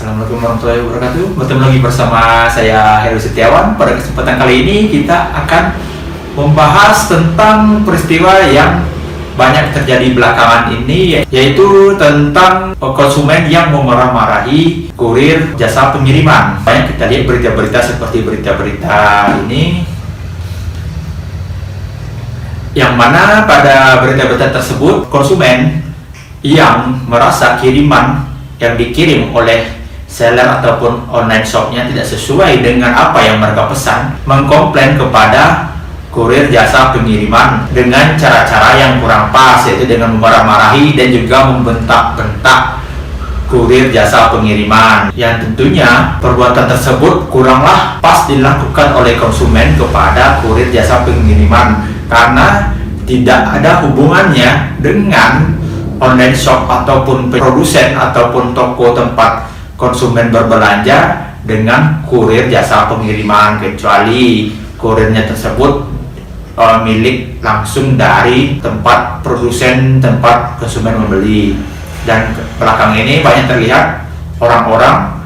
Assalamualaikum warahmatullahi wabarakatuh. Bertemu lagi bersama saya Heru Setiawan. Pada kesempatan kali ini kita akan membahas tentang peristiwa yang banyak terjadi belakangan ini, yaitu tentang konsumen yang memarah-marahi kurir jasa pengiriman. Banyak kita lihat berita-berita seperti berita-berita ini, yang mana pada berita-berita tersebut konsumen yang merasa kiriman yang dikirim oleh seller ataupun online shopnya tidak sesuai dengan apa yang mereka pesan, mengkomplain kepada kurir jasa pengiriman dengan cara-cara yang kurang pas, yaitu dengan memarah-marahi dan juga membentak-bentak kurir jasa pengiriman, yang tentunya perbuatan tersebut kuranglah pas dilakukan oleh konsumen kepada kurir jasa pengiriman, karena tidak ada hubungannya dengan online shop ataupun produsen ataupun toko tempat konsumen berbelanja dengan kurir jasa pengiriman, kecuali kurirnya tersebut milik langsung dari tempat produsen tempat konsumen membeli. Dan belakang ini banyak terlihat orang-orang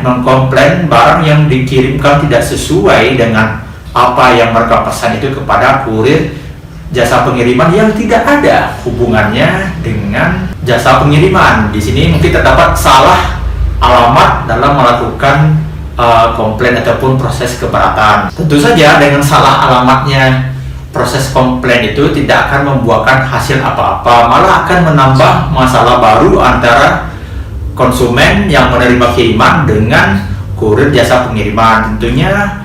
mengkomplain barang yang dikirimkan tidak sesuai dengan apa yang mereka pesan itu kepada kurir jasa pengiriman yang tidak ada hubungannya dengan jasa pengiriman. Di sini mungkin terdapat salah alamat dalam melakukan komplain ataupun proses keberatan. Tentu saja dengan salah alamatnya proses komplain itu tidak akan membuahkan hasil apa-apa, malah akan menambah masalah baru antara konsumen yang menerima kiriman dengan kurir jasa pengiriman. Tentunya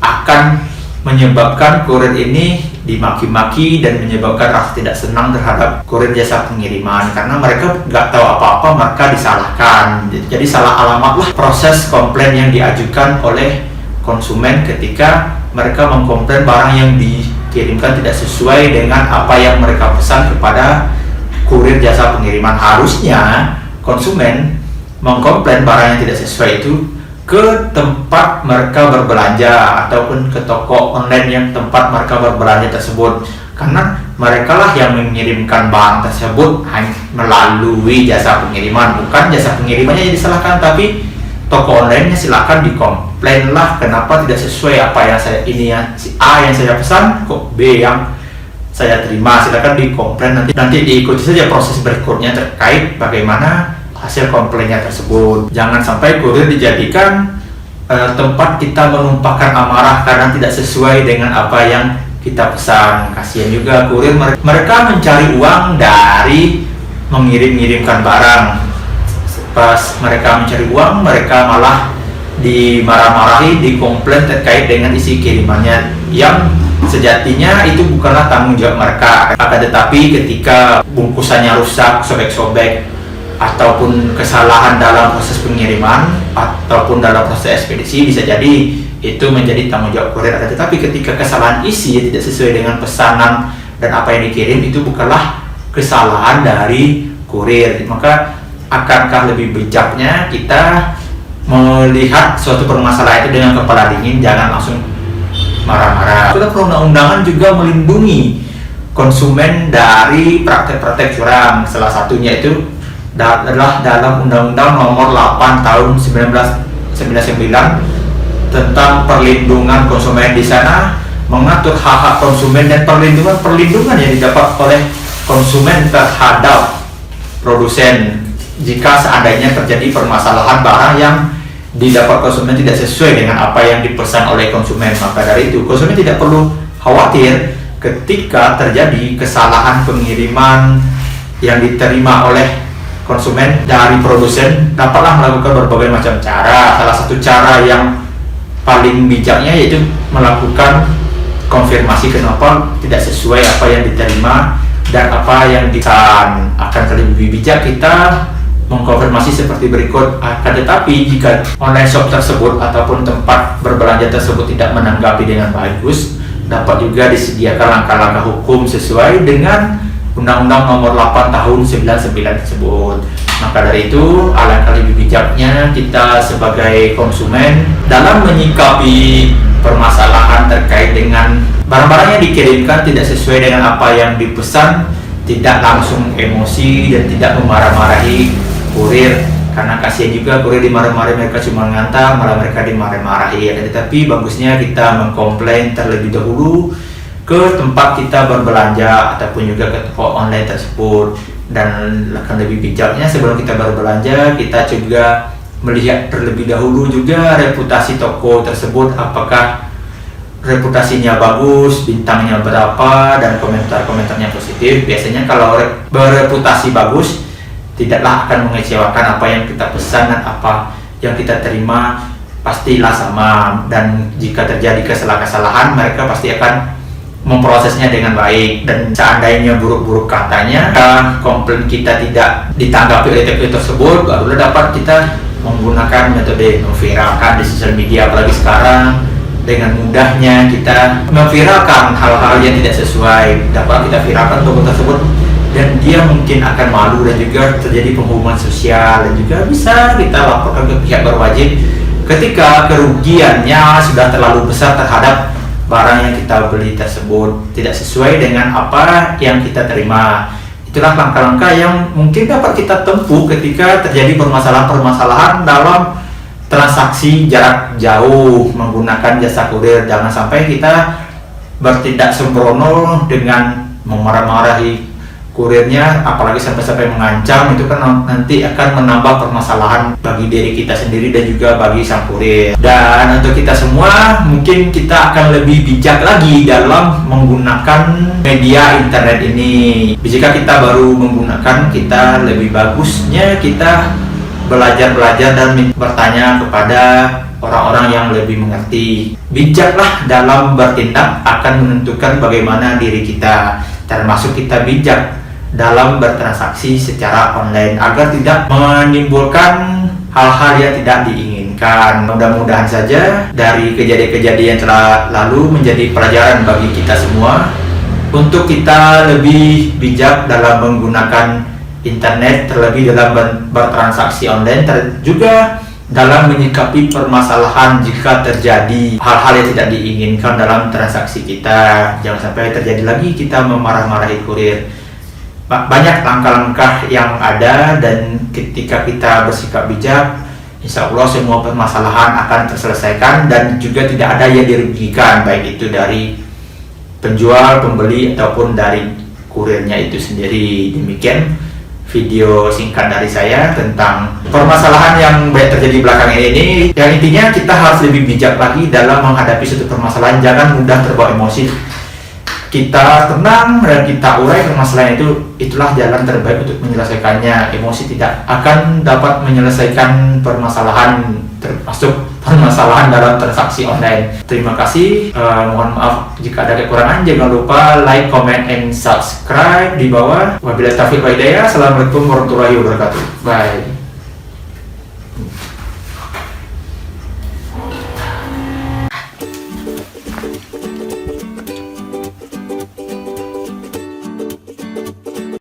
akan menyebabkan kurir ini dimaki-maki dan menyebabkan rasa tidak senang terhadap kurir jasa pengiriman, karena mereka nggak tahu apa-apa, mereka disalahkan. Jadi salah alamatlah proses komplain yang diajukan oleh konsumen ketika mereka mengkomplain barang yang dikirimkan tidak sesuai dengan apa yang mereka pesan kepada kurir jasa pengiriman. Harusnya konsumen mengkomplain barang yang tidak sesuai itu ke tempat mereka berbelanja ataupun ke toko online yang tempat mereka berbelanja tersebut, karena mereka lah yang mengirimkan barang tersebut melalui jasa pengiriman, bukan jasa pengirimannya yang disalahkan, tapi toko online-nya silakan dikomplain lah kenapa tidak sesuai apa yang saya ini ya, si A yang saya pesan kok B yang saya terima. Silakan dikomplain, nanti diikuti saja proses berikutnya terkait bagaimana hasil komplainnya tersebut. Jangan sampai kurir dijadikan tempat kita menumpahkan amarah karena tidak sesuai dengan apa yang kita pesan. Kasihan juga kurir, mereka mencari uang dari mengirim-ngirimkan barang. Pas mereka mencari uang, mereka malah dimarah-marahi, dikomplain terkait dengan isi kirimannya, yang sejatinya itu bukanlah tanggung jawab mereka. Akan tetapi ketika bungkusannya rusak, sobek-sobek, ataupun kesalahan dalam proses pengiriman ataupun dalam proses ekspedisi, bisa jadi itu menjadi tanggung jawab kurir. Tetapi ketika kesalahan isi tidak sesuai dengan pesanan dan apa yang dikirim, itu bukanlah kesalahan dari kurir. Maka akankah lebih bijaknya kita melihat suatu permasalahan itu dengan kepala dingin, jangan langsung marah-marah. Sudah perundang-undangan juga melindungi konsumen dari praktek-praktek curang. Salah satunya itu adalah dalam Undang-Undang Nomor 8 Tahun 1999 tentang perlindungan konsumen. Di sana mengatur hak-hak konsumen dan perlindungan yang didapat oleh konsumen terhadap produsen jika seandainya terjadi permasalahan barang yang didapat konsumen tidak sesuai dengan apa yang dipesan oleh konsumen. Maka dari itu konsumen tidak perlu khawatir ketika terjadi kesalahan pengiriman yang diterima oleh konsumen dari produsen, dapatlah melakukan berbagai macam cara. Salah satu cara yang paling bijaknya yaitu melakukan konfirmasi kenapa tidak sesuai apa yang diterima dan apa yang dipesan. Akan lebih bijak kita mengkonfirmasi seperti berikut. Akan tetapi jika online shop tersebut ataupun tempat berbelanja tersebut tidak menanggapi dengan bagus, dapat juga disediakan langkah-langkah hukum sesuai dengan Undang-Undang Nomor 8 Tahun 99 tersebut. Maka dari itu, alangkah lebih bijaknya kita sebagai konsumen dalam menyikapi permasalahan terkait dengan barang-barang yang dikirimkan tidak sesuai dengan apa yang dipesan, tidak langsung emosi dan tidak memarah-marahi kurir, karena kasihan juga kurir dimarahi, mereka cuma ngantar, malah mereka dimarahi. Tetapi bagusnya kita mengkomplain terlebih dahulu ke tempat kita berbelanja ataupun juga ke toko online tersebut. Dan akan lebih bijaknya sebelum kita berbelanja, kita juga melihat terlebih dahulu juga reputasi toko tersebut, apakah reputasinya bagus, bintangnya berapa, dan komentar-komentarnya positif. Biasanya kalau bereputasi bagus, tidaklah akan mengecewakan. Apa yang kita pesan dan apa yang kita terima pastilah sama, dan jika terjadi kesalahan, mereka pasti akan memprosesnya dengan baik. Dan seandainya buruk-buruk katanya, komplain kita tidak ditanggapi oleh toko tersebut, barulah dapat kita menggunakan metode memviralkan di sosial media. Apalagi sekarang dengan mudahnya kita memviralkan hal-hal yang tidak sesuai, dapat kita viralkan toko tersebut, dan dia mungkin akan malu dan juga terjadi penghukuman sosial, dan juga bisa kita laporkan ke pihak berwajib ketika kerugiannya sudah terlalu besar terhadap barang yang kita beli tersebut tidak sesuai dengan apa yang kita terima. Itulah langkah-langkah yang mungkin dapat kita tempuh ketika terjadi permasalahan-permasalahan dalam transaksi jarak jauh menggunakan jasa kurir. Jangan sampai kita bertindak sembrono dengan memarah-marahi kurirnya, apalagi sampai mengancam. Itu kan nanti akan menambah permasalahan bagi diri kita sendiri dan juga bagi sang kurir. Dan untuk kita semua, mungkin kita akan lebih bijak lagi dalam menggunakan media internet ini. Jika kita baru menggunakan, kita lebih bagusnya kita belajar dan bertanya kepada orang-orang yang lebih mengerti. Bijaklah dalam bertindak akan menentukan bagaimana diri kita, termasuk kita bijak dalam bertransaksi secara online agar tidak menimbulkan hal-hal yang tidak diinginkan. Mudah-mudahan saja dari kejadian-kejadian telah lalu menjadi pelajaran bagi kita semua untuk kita lebih bijak dalam menggunakan internet, terlebih dalam bertransaksi online, juga dalam menyikapi permasalahan jika terjadi hal-hal yang tidak diinginkan dalam transaksi kita. Jangan sampai terjadi lagi kita memarah-marahi kurir. Banyak langkah-langkah yang ada, dan ketika kita bersikap bijak, insya Allah semua permasalahan akan terselesaikan dan juga tidak ada yang dirugikan, baik itu dari penjual, pembeli, ataupun dari kurirnya itu sendiri. Demikian video singkat dari saya tentang permasalahan yang banyak terjadi belakangan ini. Yang intinya kita harus lebih bijak lagi dalam menghadapi suatu permasalahan. Jangan mudah terbawa emosi. Kita tenang dan kita urai permasalahan itu. Itulah jalan terbaik untuk menyelesaikannya. Emosi tidak akan dapat menyelesaikan permasalahan, termasuk permasalahan dalam transaksi online. Terima kasih. Mohon maaf jika ada kekurangan. Jangan lupa like, comment, and subscribe di bawah. Wabillahi taufiq wal hidayah. Assalamualaikum warahmatullahi wabarakatuh. Bye.